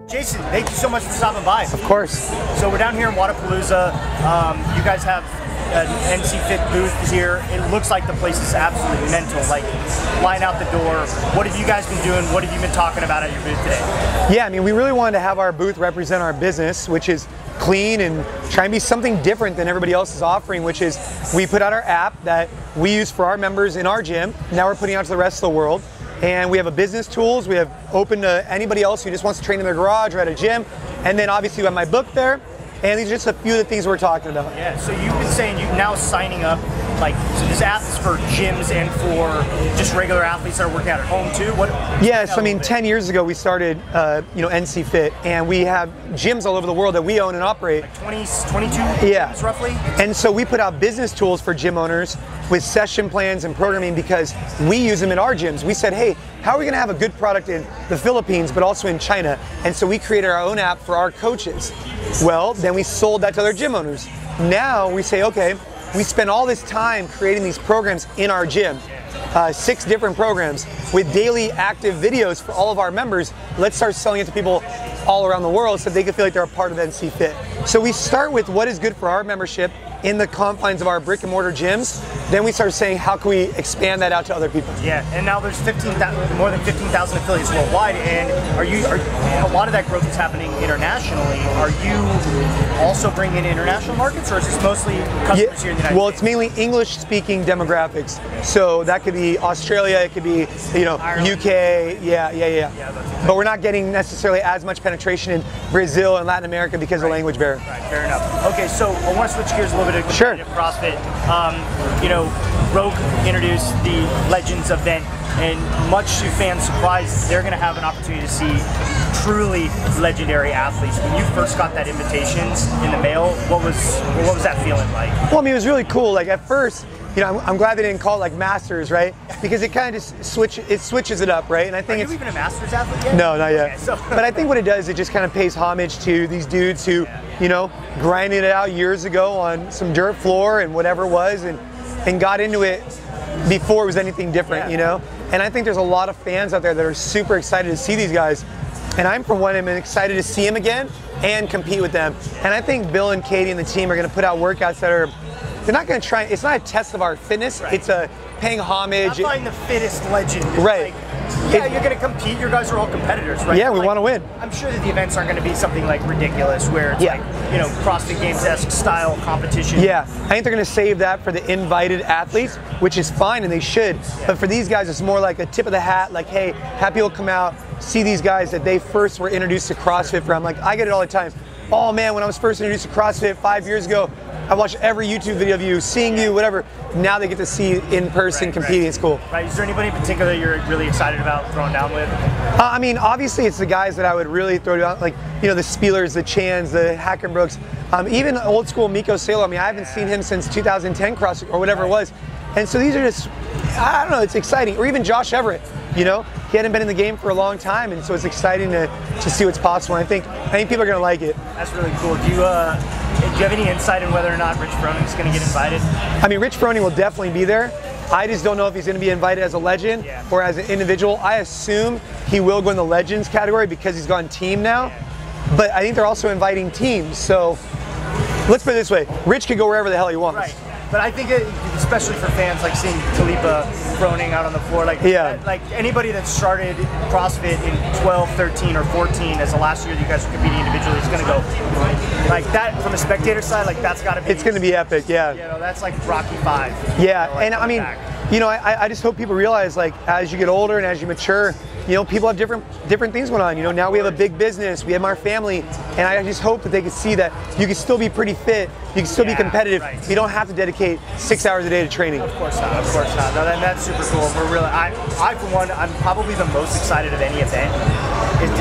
Jason, thank you so much for stopping by. Of course. So we're down here in Wadapalooza. You guys have an NC Fit booth here. It looks like the place is absolutely mental. Like, line out the door. What have you guys been doing? What have you been talking about at your booth today? Yeah, I mean, we really wanted to have our booth represent our business, which is clean and try and be something different than everybody else is offering, which is we put out our app that we use for our members in our gym. Now we're putting it out to the rest of the world. And we have a business tools. We have open to anybody else who just wants to train in their garage or at a gym. And then obviously we have my book there. And these are just a few of the things we're talking about. Yeah, so you've been saying you're now signing up, like, so this app is for gyms and for just regular athletes that are working out at home too? Yes, I mean, 10 years ago we started, NC Fit, and we have gyms all over the world that we own and operate. Like 22 yeah. gyms roughly? And so we put out business tools for gym owners with session plans and programming because we use them in our gyms. We said, hey, how are we gonna have a good product in the Philippines but also in China? And so we created our own app for our coaches. Well, then we sold that to other gym owners. Now we say, okay, we spend all this time creating these programs in our gym. 6 different programs with daily active videos for all of our members. Let's start selling it to people all around the world so they can feel like they're a part of NC Fit. So we start with what is good for our membership in the confines of our brick and mortar gyms. Then we start saying, how can we expand that out to other people? Yeah, and now there's more than 15,000 affiliates worldwide, and a lot of that growth is happening internationally. Are you also bringing in international markets, or is this mostly customers here in the United States? Well, it's mainly English-speaking demographics. So that could be Australia, it could be, Ireland. UK, yeah. But we're not getting necessarily as much penetration in Brazil and Latin America because of language barrier. Right, fair enough. Okay, so I want to switch gears a little bit to competitive CrossFit. Rogue introduced the Legends event, and much to fans' surprise, they're going to have an opportunity to see truly legendary athletes. When you first got that invitations in the mail, what was that feeling like? Well, I mean, it was really cool. Like at first, I'm glad they didn't call it like Masters, right? Because it kind of just switches it up, right? And I think Are you even a Masters athlete yet? No, not yet. Okay, so but I think what it does, it just kind of pays homage to these dudes who, grinded it out years ago on some dirt floor and whatever it was, and got into it before it was anything different, And I think there's a lot of fans out there that are super excited to see these guys. And I'm, for one, I'm excited to see them again and compete with them. And I think Bill and Katie and the team are going to put out workouts that are, they're not going to try, it's not a test of our fitness, right. It's a paying homage. Not find the fittest legend. Right. You're going to compete. Your guys are all competitors, right? Yeah, we want to win. I'm sure that the events aren't going to be something like ridiculous, where it's CrossFit Games-esque style competition. Yeah, I think they're going to save that for the invited athletes, which is fine, and they should. Yeah. But for these guys, it's more like a tip of the hat. Like, hey, have people come out, see these guys that they first were introduced to CrossFit from. Like, I get it all the time. Oh man, when I was first introduced to CrossFit 5 years ago, I watched every YouTube video of you, seeing you, whatever. Now they get to see you in person competing. It's cool. Right. Is there anybody in particular you're really excited about throwing down with? I mean, obviously it's the guys that I would really throw down, like, the Spielers, the Chans, the Hackenbrooks, even old school Miko Salo. I mean, I haven't seen him since 2010 CrossFit or whatever it was. And so these are just, I don't know, it's exciting. Or even Josh Everett, he hadn't been in the game for a long time, and so it's exciting to see what's possible. I think people are going to like it. That's really cool. Do you have any insight on whether or not Rich Froning is going to get invited? I mean, Rich Froning will definitely be there. I just don't know if he's going to be invited as a legend or as an individual. I assume he will go in the legends category because he's gone team now. But I think they're also inviting teams. So let's put it this way. Rich could go wherever the hell he wants. Right. But I think, especially for fans, like seeing Khalipa Froning out on the floor, like anybody that started CrossFit in 12, 13, or 14 as the last year that you guys were competing individually is going to go like that from a spectator side. Like that's got to be. It's going to be epic, yeah. That's like Rocky 5. Yeah, and I mean, I just hope people realize, like, as you get older and as you mature, people have different things going on. Now we have a big business, we have our family, and I just hope that they can see that you can still be pretty fit, you can still be competitive. Right. You don't have to dedicate 6 hours a day to training. Of course not. Of course not. No, that's super cool. We're really, I for one, I'm probably the most excited of any event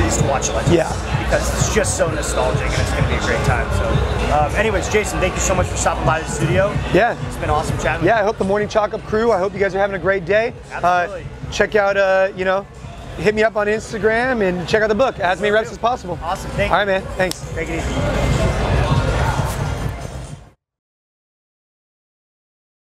is to watch Legends. Yeah. Because it's just so nostalgic and it's going to be a great time. So, anyways, Jason, thank you so much for stopping by the studio. Yeah. It's been awesome chatting. Yeah, I hope the Morning Chalk Up crew, I hope you guys are having a great day. Absolutely. Check out, hit me up on Instagram and check out the book, as many reps as possible. Awesome. Thank you. All right, man. Thanks. Take it easy.